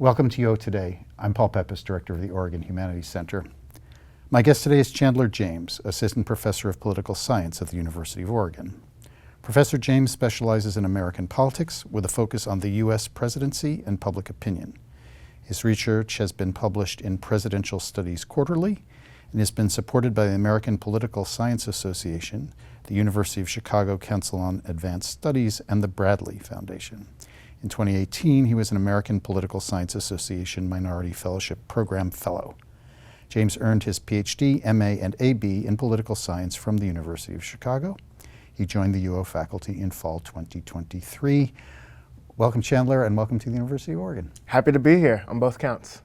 Welcome to YO Today. I'm Paul Peppis, Director of the Oregon Humanities Center. My guest today is Chandler James, Assistant Professor of Political Science at the University of Oregon. Professor James specializes in American politics with a focus on the U.S. presidency and public opinion. His research has been published in Presidential Studies Quarterly and has been supported by the American Political Science Association, the University of Chicago Council on Advanced Studies, and the Bradley Foundation. In 2018, he was an American Political Science Association Minority Fellowship Program Fellow. James earned his PhD, MA, and AB in political science from the University of Chicago. He joined the UO faculty in fall 2023. Welcome, Chandler, and welcome to the University of Oregon. Happy to be here on both counts.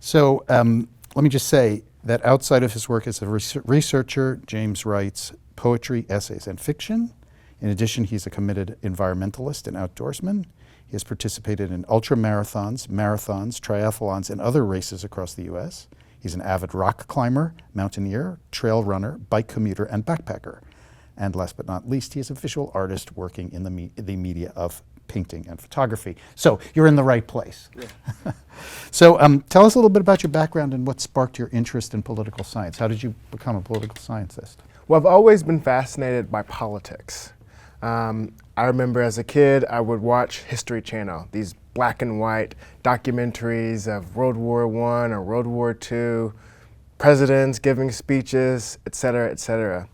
So let me just say that outside of his work as a researcher, James writes poetry, essays, and fiction. In addition, he's a committed environmentalist and outdoorsman. He has participated in ultramarathons, marathons, triathlons, and other races across the U.S. He's an avid rock climber, mountaineer, trail runner, bike commuter, and backpacker. And last but not least, he is a visual artist working in the media of painting and photography. So you're in the right place. Yeah. So tell us a little bit about your background and what sparked your interest in political science. How did you become a political scientist? Well, I've always been fascinated by politics. I remember as a kid, I would watch History Channel, these black and white documentaries of World War I or World War II, presidents giving speeches, et cetera, et cetera.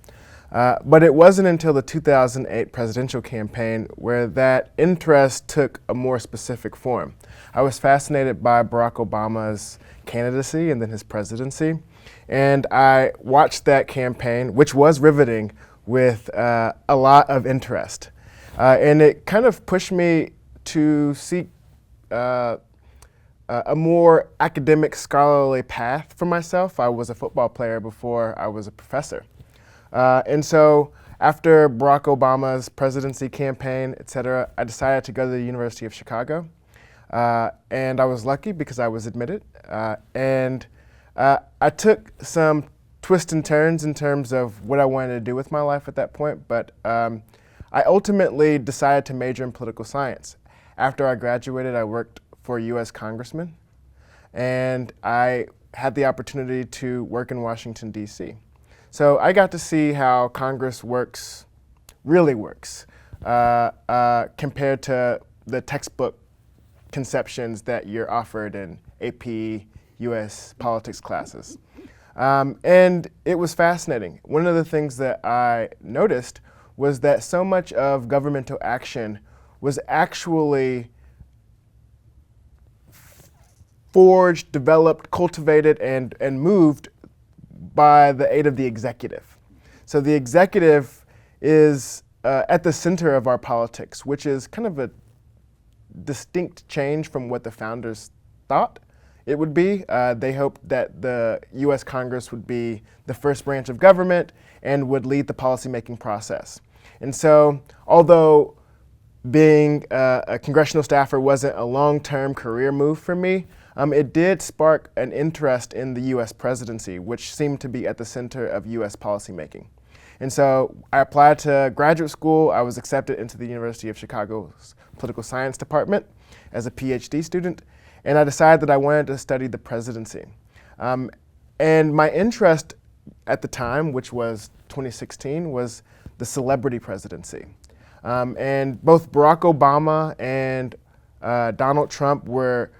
But it wasn't until the 2008 presidential campaign where that interest took a more specific form. I was fascinated by Barack Obama's candidacy and then his presidency. And I watched that campaign, which was riveting, with a lot of interest. And it kind of pushed me to seek a more academic, scholarly path for myself. I was a football player before I was a professor. And so after Barack Obama's presidency campaign, et cetera, I decided to go to the University of Chicago. And I was lucky because I was admitted. And I took some twists and turns in terms of what I wanted to do with my life at that point, but I ultimately decided to major in political science. After I graduated, I worked for a U.S. congressman, and I had the opportunity to work in Washington, D.C. So I got to see how Congress really works, compared to the textbook conceptions that you're offered in AP U.S. politics classes. And it was fascinating. One of the things that I noticed was that so much of governmental action was actually forged, developed, cultivated, and moved by the aid of the executive. So the executive is at the center of our politics, which is kind of a distinct change from what the founders thought it would be. They hoped that the U.S. Congress would be the first branch of government and would lead the policymaking process. And so, although being a congressional staffer wasn't a long-term career move for me, it did spark an interest in the U.S. presidency, which seemed to be at the center of U.S. policymaking. And so I applied to graduate school. I was accepted into the University of Chicago's Political Science Department as a PhD student. And I decided that I wanted to study the presidency. And my interest at the time, which was 2016, was the celebrity presidency. And both Barack Obama and Donald Trump were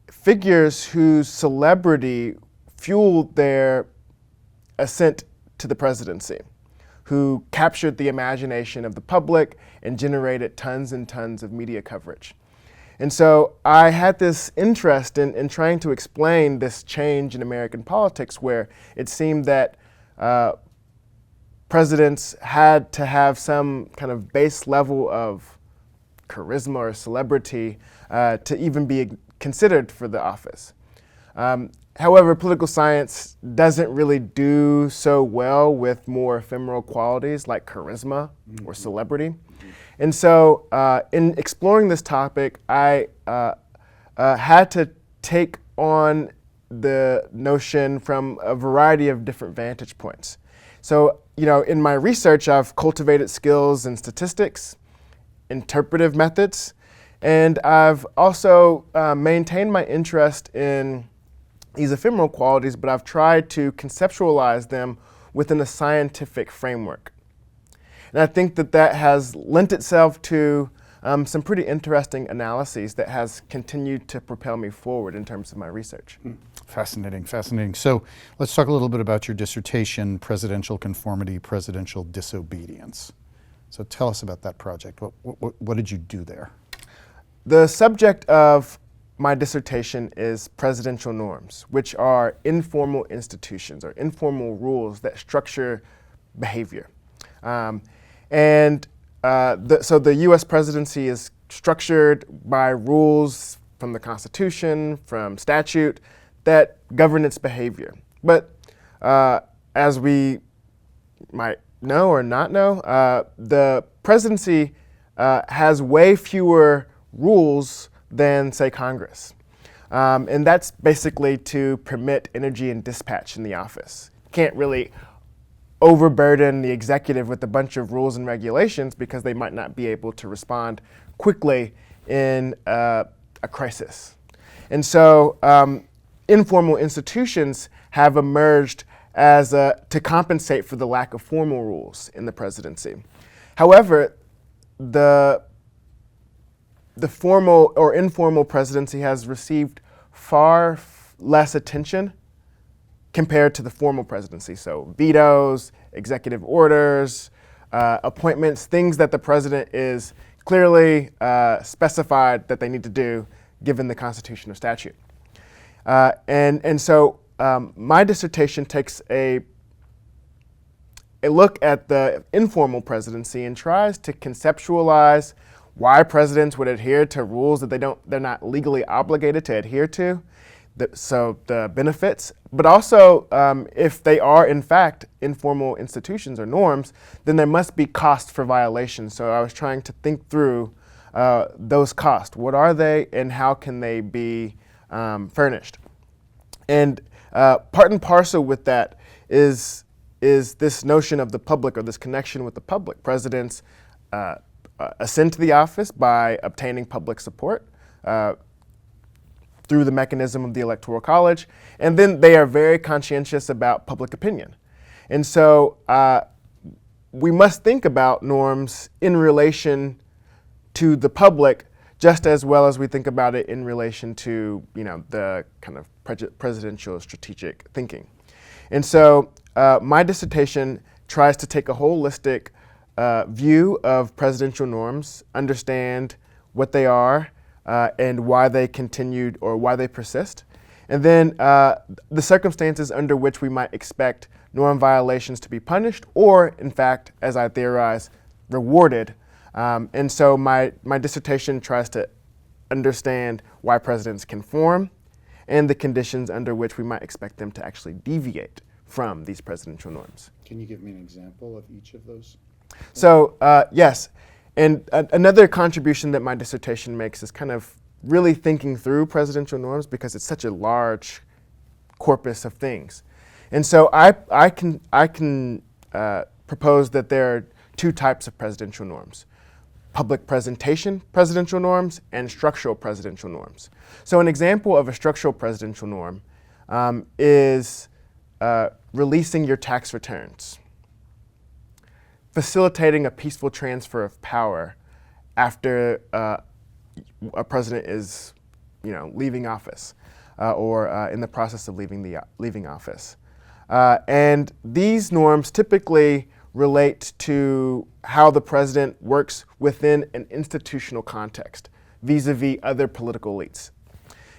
figures whose celebrity fueled their ascent to the presidency, who captured the imagination of the public and generated tons and tons of media coverage. And so I had this interest in trying to explain this change in American politics where it seemed that presidents had to have some kind of base level of charisma or celebrity to even be considered for the office. However, political science doesn't really do so well with more ephemeral qualities like charisma or celebrity. And so in exploring this topic, I had to take on the notion from a variety of different vantage points. So, in my research, I've cultivated skills in statistics, interpretive methods, And I've also maintained my interest in these ephemeral qualities, but I've tried to conceptualize them within a scientific framework. And I think that that has lent itself to some pretty interesting analyses that has continued to propel me forward in terms of my research. Fascinating, fascinating. So let's talk a little bit about your dissertation, Presidential Conformity, Presidential Disobedience. So tell us about that project. What did you do there? The subject of my dissertation is presidential norms, which are informal institutions or informal rules that structure behavior. So the U.S. presidency is structured by rules from the Constitution, from statute, that govern its behavior. But as we might know or not know, the presidency has way fewer rules than, say, Congress. And that's basically to permit energy and dispatch in the office. Can't really overburden the executive with a bunch of rules and regulations because they might not be able to respond quickly in a crisis. And so informal institutions have emerged as to compensate for the lack of formal rules in the presidency. However, the formal or informal presidency has received far less attention compared to the formal presidency. So vetoes, executive orders, appointments, things that the president is clearly specified that they need to do given the Constitution or statute. And so my dissertation takes a look at the informal presidency and tries to conceptualize why presidents would adhere to rules that they're not legally obligated to adhere to, so the benefits, but also if they are in fact informal institutions or norms, then there must be cost for violations. So I was trying to think through those costs. What are they and how can they be furnished? And part and parcel with that is this notion of the public or this connection with the public. Presidents ascend to the office by obtaining public support through the mechanism of the Electoral College, and then they are very conscientious about public opinion. And so we must think about norms in relation to the public just as well as we think about it in relation to the kind of presidential strategic thinking. And so my dissertation tries to take a holistic view of presidential norms, understand what they are and why they continued or why they persist, and then the circumstances under which we might expect norm violations to be punished or, in fact, as I theorize, rewarded. And so my dissertation tries to understand why presidents conform and the conditions under which we might expect them to actually deviate from these presidential norms. Can you give me an example of each of those? So yes, and another contribution that my dissertation makes is kind of really thinking through presidential norms because it's such a large corpus of things. And so I can propose that there are two types of presidential norms: public presentation presidential norms and structural presidential norms. So an example of a structural presidential norm is releasing your tax returns, facilitating a peaceful transfer of power after a president is, leaving office or in the process of leaving office. And these norms typically relate to how the president works within an institutional context vis-a-vis other political elites.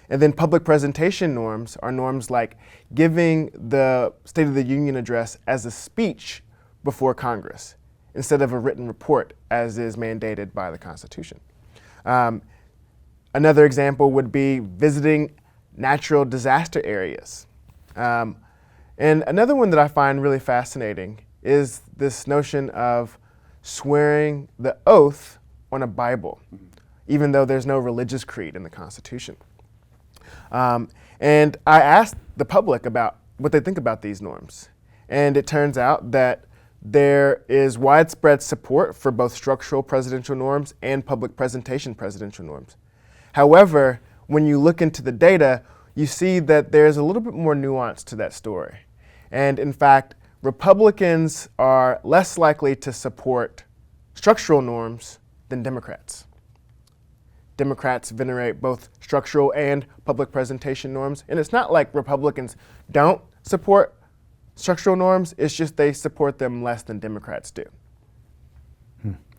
And then public presentation norms are norms like giving the State of the Union address as a speech before Congress instead of a written report as is mandated by the Constitution. Another example would be visiting natural disaster areas. And another one that I find really fascinating is this notion of swearing the oath on a Bible, even though there's no religious creed in the Constitution. And I asked the public about what they think about these norms. And it turns out that there is widespread support for both structural presidential norms and public presentation presidential norms. However, when you look into the data, you see that there's a little bit more nuance to that story. And in fact, Republicans are less likely to support structural norms than Democrats. Democrats venerate both structural and public presentation norms. And it's not like Republicans don't support structural norms, it's just they support them less than Democrats do.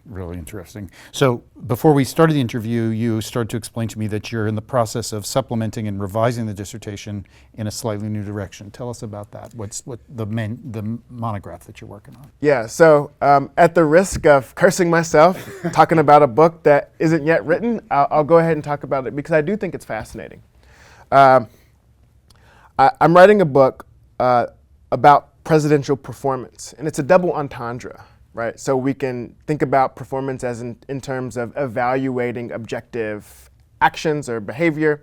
Really interesting. So before we started the interview, you started to explain to me that you're in the process of supplementing and revising the dissertation in a slightly new direction. Tell us about that. What's the monograph that you're working on? Yeah, so at the risk of cursing myself, talking about a book that isn't yet written, I'll go ahead and talk about it because I do think it's fascinating. I'm writing a book about presidential performance, and it's a double entendre. Right, so we can think about performance as in terms of evaluating objective actions or behavior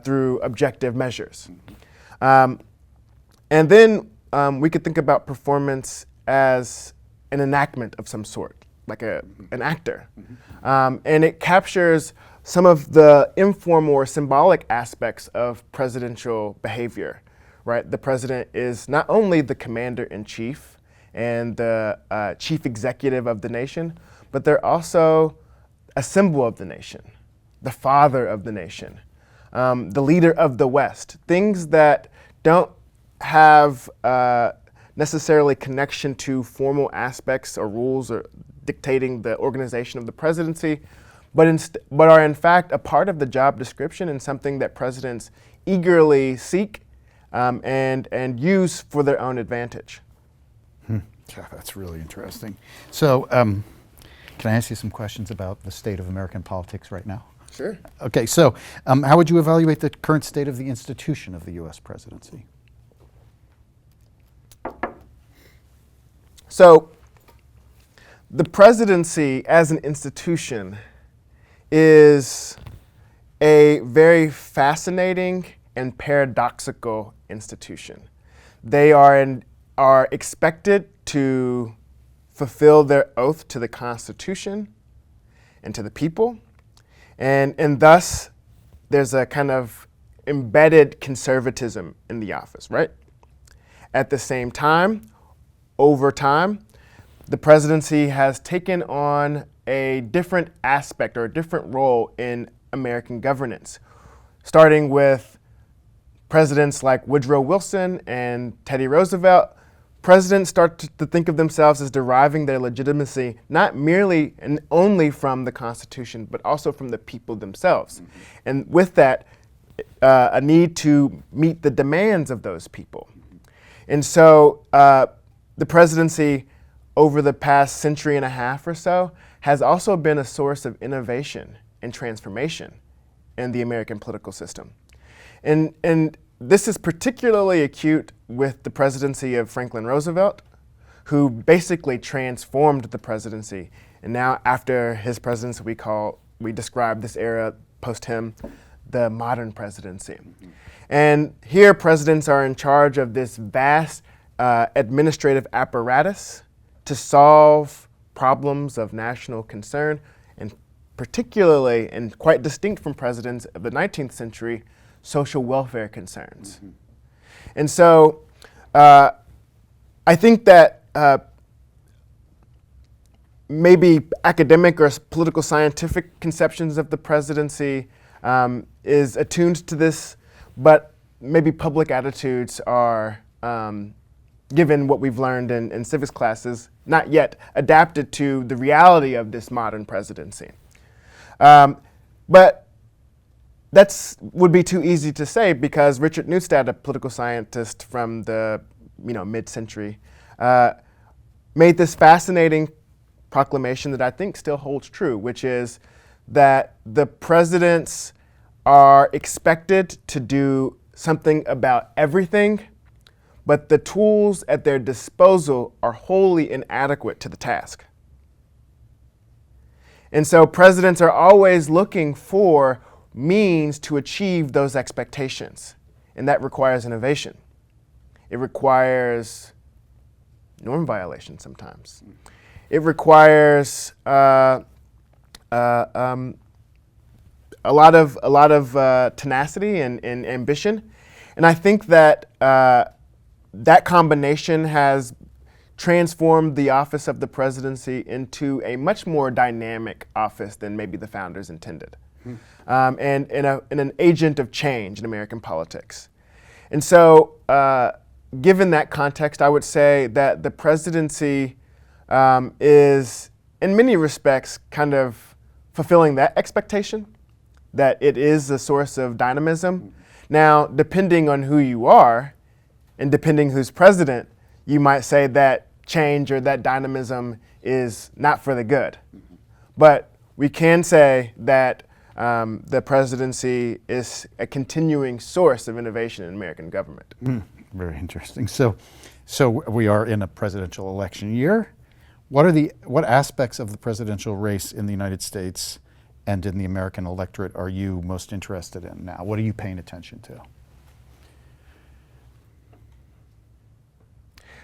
through objective measures. And then we could think about performance as an enactment of some sort, like an actor. And it captures some of the informal or symbolic aspects of presidential behavior. Right, the president is not only the commander-in-chief and the chief executive of the nation, but they're also a symbol of the nation, the father of the nation, the leader of the West, things that don't have necessarily connection to formal aspects or rules or dictating the organization of the presidency, but are in fact a part of the job description and something that presidents eagerly seek and use for their own advantage. Yeah, that's really interesting. So can I ask you some questions about the state of American politics right now? Sure. Okay, so how would you evaluate the current state of the institution of the U.S. presidency? So the presidency as an institution is a very fascinating and paradoxical institution. They are expected to fulfill their oath to the Constitution and to the people, and thus there's a kind of embedded conservatism in the office, right? At the same time, over time, the presidency has taken on a different aspect or a different role in American governance, starting with presidents like Woodrow Wilson and Teddy Roosevelt. Presidents start to think of themselves as deriving their legitimacy not merely and only from the Constitution, but also from the people themselves. Mm-hmm. And with that, a need to meet the demands of those people. And so the presidency over the past century and a half or so has also been a source of innovation and transformation in the American political system. And this is particularly acute with the presidency of Franklin Roosevelt, who basically transformed the presidency. And now after his presidency, we describe this era post him, the modern presidency. Mm-hmm. And here presidents are in charge of this vast administrative apparatus to solve problems of national concern, and particularly, and quite distinct from presidents of the 19th century, social welfare concerns. Mm-hmm. And so I think that maybe academic or political scientific conceptions of the presidency is attuned to this, but maybe public attitudes are, given what we've learned in civics classes, not yet adapted to the reality of this modern presidency. But that would be too easy to say because Richard Neustadt, a political scientist from the mid-century, made this fascinating proclamation that I think still holds true, which is that the presidents are expected to do something about everything, but the tools at their disposal are wholly inadequate to the task. And so presidents are always looking for means to achieve those expectations, and that requires innovation. It requires norm violation sometimes. It requires a lot of tenacity and ambition, and I think that that combination has transformed the office of the presidency into a much more dynamic office than maybe the founders intended, and an agent of change in American politics. And so, given that context, I would say that the presidency is, in many respects, kind of fulfilling that expectation, that it is a source of dynamism. Now, depending on who you are, and depending who's president, you might say that change or that dynamism is not for the good. But we can say that the presidency is a continuing source of innovation in American government. Very interesting. So we are in a presidential election year. What aspects of the presidential race in the United States and in the American electorate are you most interested in now? What are you paying attention to?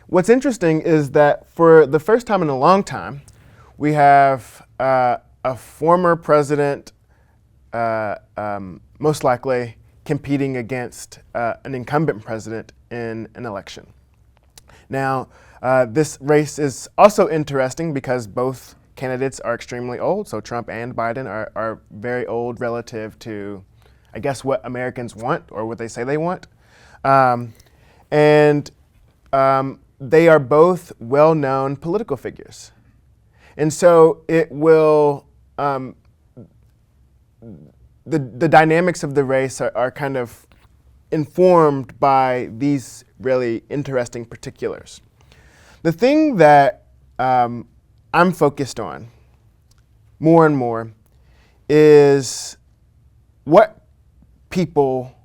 What's interesting is that for the first time in a long time, we have a former president, most likely competing against an incumbent president in an election. Now, this race is also interesting because both candidates are extremely old. So Trump and Biden are very old relative to, I guess, what Americans want or what they say they want. They are both well-known political figures. And so it will, the dynamics of the race are kind of informed by these really interesting particulars. The thing that I'm focused on more and more is what people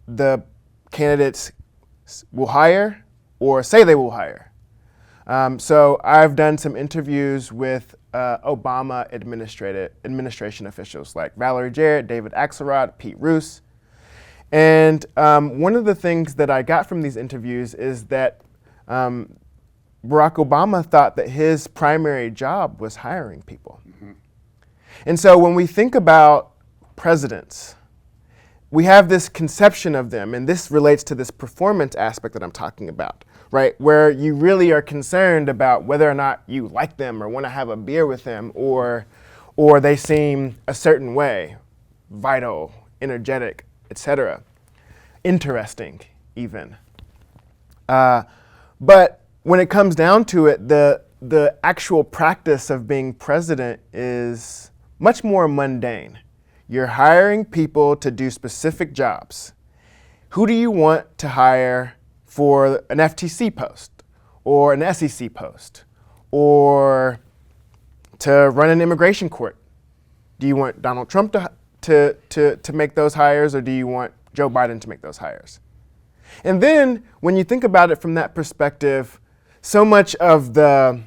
the candidates will hire or say they will hire. So I've done some interviews with Obama administration officials like Valerie Jarrett, David Axelrod, Pete Roos. And one of the things that I got from these interviews is that Barack Obama thought that his primary job was hiring people. And so when we think about presidents, we have this conception of them, and this relates to this performance aspect that I'm talking about, right? Where you really are concerned about whether or not you like them or want to have a beer with them, or they seem a certain way, vital, energetic, etc. Interesting, even. But when it comes down to it, the actual practice of being president is much more mundane. You're hiring people to do specific jobs. Who do you want to hire for an FTC post or an SEC post or to run an immigration court? Do you want Donald Trump to make those hires, or do you want Joe Biden to make those hires? And then when you think about it from that perspective, so much of the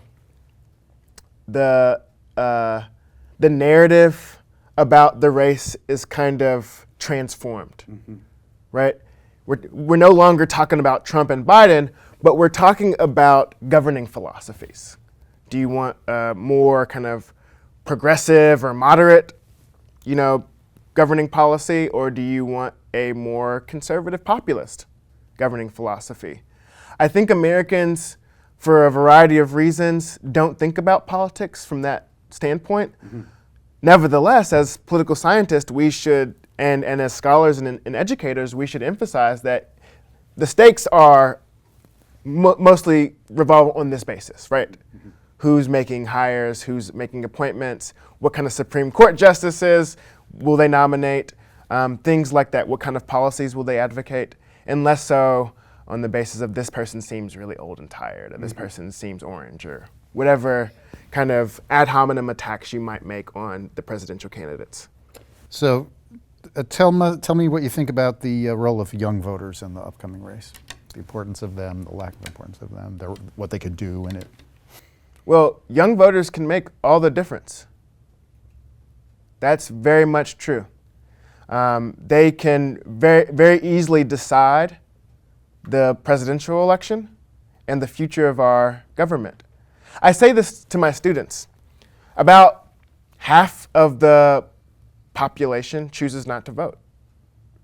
narrative about the race is kind of transformed, right? We're no longer talking about Trump and Biden, but we're talking about governing philosophies. Do you want more kind of progressive or moderate, governing policy, or do you want a more conservative populist governing philosophy? I think Americans, for a variety of reasons, don't think about politics from that standpoint. Nevertheless, as political scientists, we should, and as scholars and educators, we should emphasize that the stakes are mostly revolve on this basis, right? Who's making hires, who's making appointments, what kind of Supreme Court justices will they nominate, things like that. What kind of policies will they advocate, and less so on the basis of this person seems really old and tired, or this person seems orange, or whatever kind of ad hominem attacks you might make on the presidential candidates. So tell me what you think about the role of young voters in the upcoming race, the importance of them, the lack of importance of them, what they could do in it. Well, young voters can make all the difference. That's very much true. They can very, very easily decide the presidential election, and the future of our government. I say this to my students. About half of the population chooses not to vote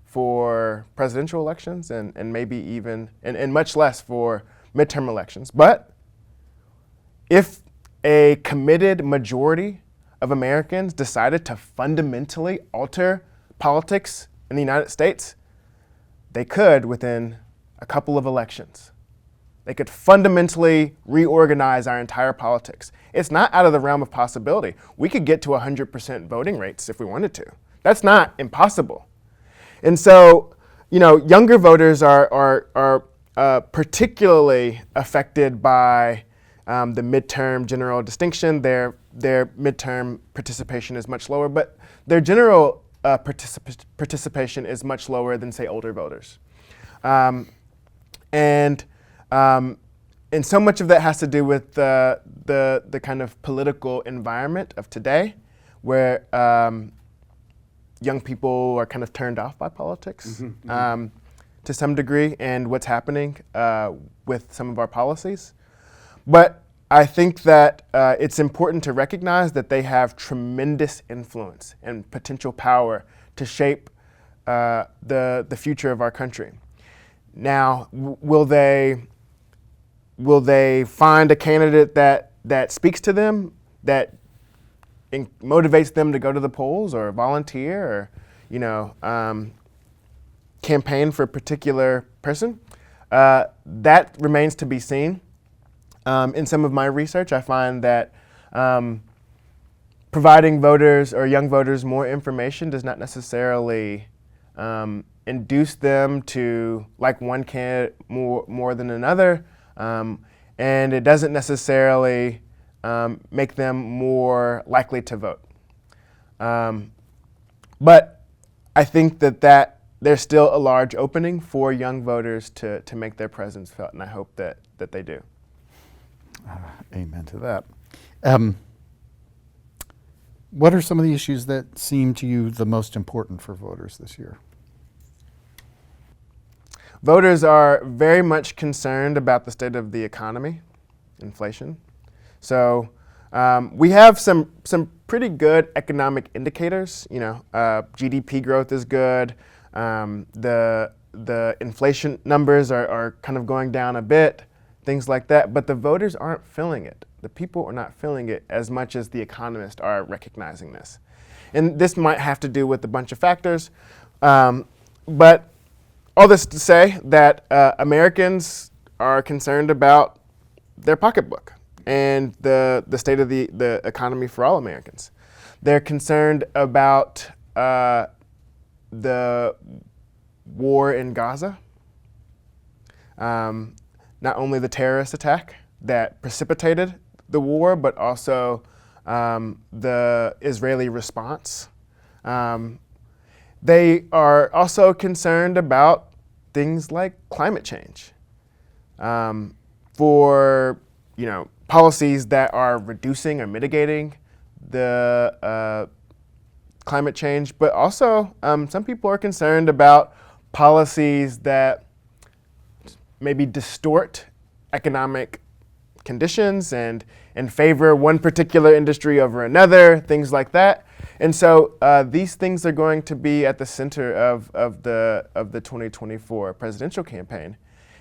for presidential elections and maybe even, and much less for midterm elections. But if a committed majority of Americans decided to fundamentally alter politics in the United States, they could within a couple of elections. They could fundamentally reorganize our entire politics. It's not out of the realm of possibility. We could get to 100% voting rates if we wanted to. That's not impossible. And so, younger voters are particularly affected by the midterm general distinction. Their midterm participation is much lower, but their general participation is much lower than, say, older voters. And so much of that has to do with the kind of political environment of today, where young people are kind of turned off by politics to some degree, and what's happening with some of our policies. But I think that it's important to recognize that they have tremendous influence and potential power to shape the future of our country. Now, will they find a candidate that speaks to them, that motivates them to go to the polls or volunteer or campaign for a particular person? That remains to be seen. In some of my research, I find that providing voters or young voters more information does not necessarily induce them to like one candidate more than another, and it doesn't necessarily make them more likely to vote. But I think that there's still a large opening for young voters to make their presence felt, and I hope that they do. Amen to that. What are some of the issues that seem to you the most important for voters this year? Voters are very much concerned about the state of the economy, inflation. So we have some pretty good economic indicators. GDP growth is good. The inflation numbers are kind of going down a bit, things like that. But the voters aren't feeling it. The people are not feeling it as much as the economists are recognizing this. And this might have to do with a bunch of factors. But all this to say that Americans are concerned about their pocketbook and the state of the economy for all Americans. They're concerned about the war in Gaza, not only the terrorist attack that precipitated the war, but also the Israeli response. They are also concerned about things like climate change, for policies that are reducing or mitigating the climate change, but also some people are concerned about policies that maybe distort economic conditions and favor one particular industry over another, things like that. And so these things are going to be at the center of the 2024 presidential campaign.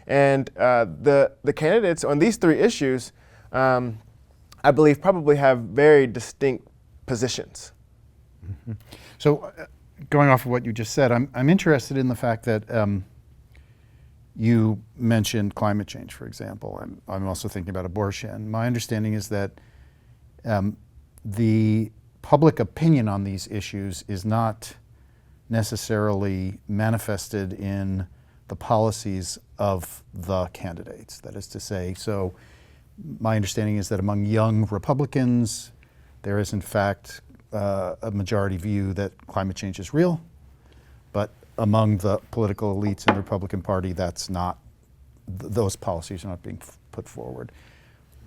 And the candidates on these three issues, I believe, probably have very distinct positions. Mm-hmm. So going off of what you just said, I'm interested in the fact that you mentioned climate change, for example, and I'm also thinking about abortion. My understanding is that the public opinion on these issues is not necessarily manifested in the policies of the candidates. That is to say, so my understanding is that among young Republicans, there is in fact a majority view that climate change is real, but among the political elites in the Republican Party, that's not, those policies are not being put forward.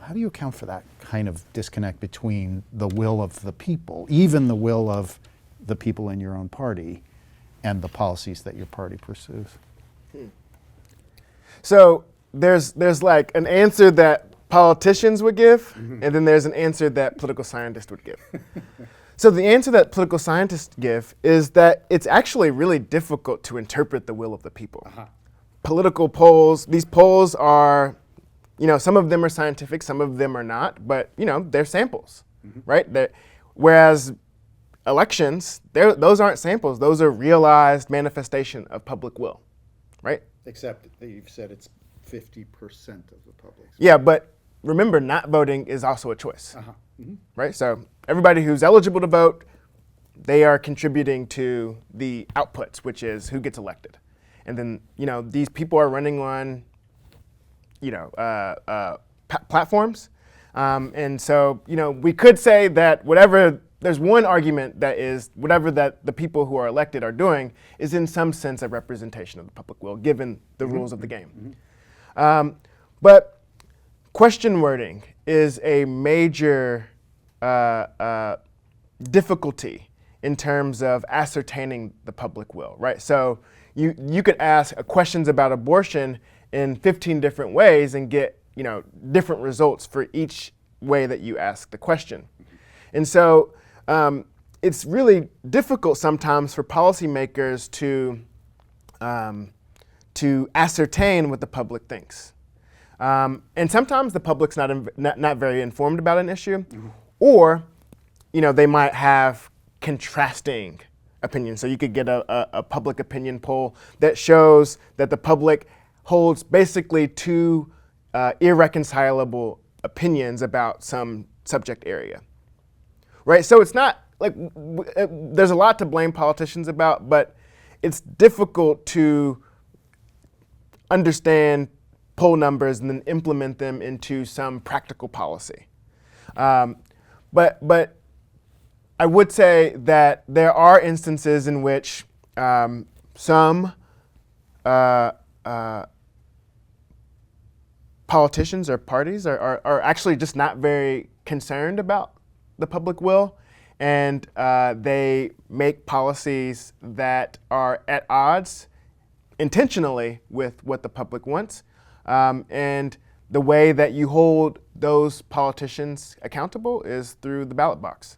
How do you account for that kind of disconnect between the will of the people, even the will of the people in your own party, and the policies that your party pursues? So there's like an answer that politicians would give, and then there's an answer that political scientists would give. So the answer that political scientists give is that it's actually really difficult to interpret the will of the people. Political polls, these polls are, some of them are scientific, some of them are not, but they're samples, right? Whereas elections, those aren't samples, those are realized manifestation of public will, right? Except that you've said it's 50% of the public. Yeah, but remember, not voting is also a choice, right? So everybody who's eligible to vote, they are contributing to the outputs, which is who gets elected. And then, these people are running on, platforms. And so, we could say that there's one argument that is whatever that the people who are elected are doing is in some sense a representation of the public will, given the rules of the game. But question wording is a major difficulty in terms of ascertaining the public will, right? So you could ask questions about abortion in 15 different ways and get different results for each way that you ask the question. And so it's really difficult sometimes for policymakers to ascertain what the public thinks. And sometimes the public's not very informed about an issue, or they might have contrasting opinions. So you could get a public opinion poll that shows that the public holds basically two irreconcilable opinions about some subject area, right? So it's not like there's a lot to blame politicians about, but it's difficult to understand poll numbers and then implement them into some practical policy. But I would say that there are instances in which some politicians or parties are actually just not very concerned about the public will, and they make policies that are at odds intentionally with what the public wants. And the way that you hold those politicians accountable is through the ballot box.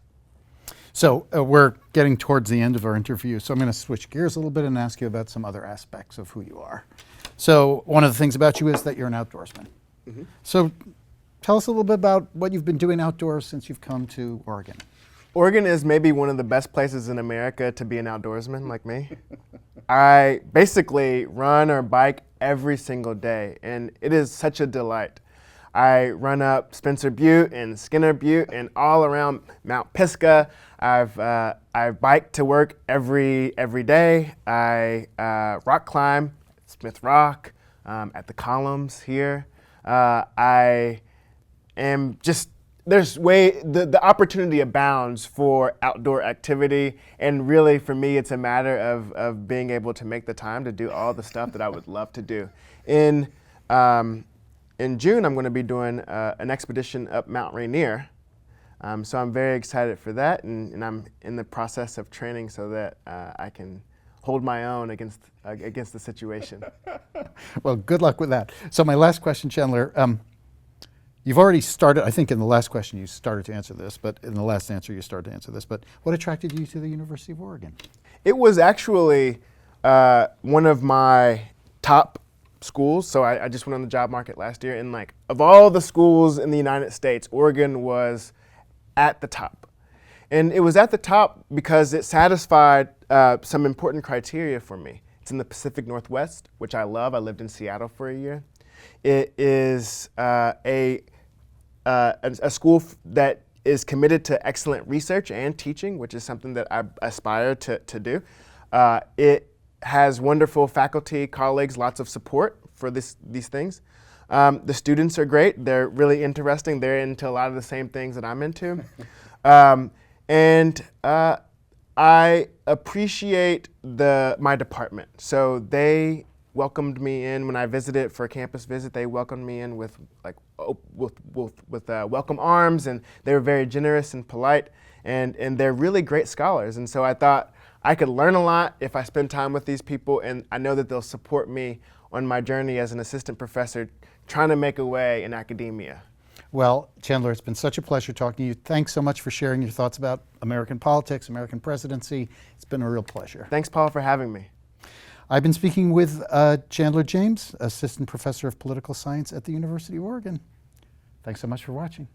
So we're getting towards the end of our interview, so I'm going to switch gears a little bit and ask you about some other aspects of who you are. So one of the things about you is that you're an outdoorsman. So tell us a little bit about what you've been doing outdoors since you've come to Oregon. Oregon is maybe one of the best places in America to be an outdoorsman like me. I basically run or bike every single day, and it is such a delight. I run up Spencer Butte and Skinner Butte and all around Mount Pisgah. I bike to work every day. I rock climb Smith Rock at the columns here. I am just the opportunity abounds for outdoor activity, and really for me it's a matter of being able to make the time to do all the stuff that I would love to do. In June I'm going to be doing an expedition up Mount Rainier, so I'm very excited for that, and I'm in the process of training so that I can hold my own against the situation. Well, good luck with that. So my last question, Chandler, you've already started, I think in the last question you started to answer this, but in the last answer you started to answer this, but what attracted you to the University of Oregon? It was actually one of my top schools. So I just went on the job market last year, and like of all the schools in the United States, Oregon was at the top. And it was at the top because it satisfied some important criteria for me. It's in the Pacific Northwest, which I love. I lived in Seattle for a year. It is a school that is committed to excellent research and teaching, which is something that I aspire to do. It has wonderful faculty, colleagues, lots of support for these things. The students are great. They're really interesting. They're into a lot of the same things that I'm into. And I appreciate my department. So they welcomed me in when I visited for a campus visit. They welcomed me in with welcome arms, and they were very generous and polite, and they're really great scholars. And so I thought I could learn a lot if I spend time with these people, and I know that they'll support me on my journey as an assistant professor trying to make a way in academia. Well, Chandler, it's been such a pleasure talking to you. Thanks so much for sharing your thoughts about American politics, American presidency. It's been a real pleasure. Thanks, Paul, for having me. I've been speaking with Chandler James, Assistant Professor of Political Science at the University of Oregon. Thanks so much for watching.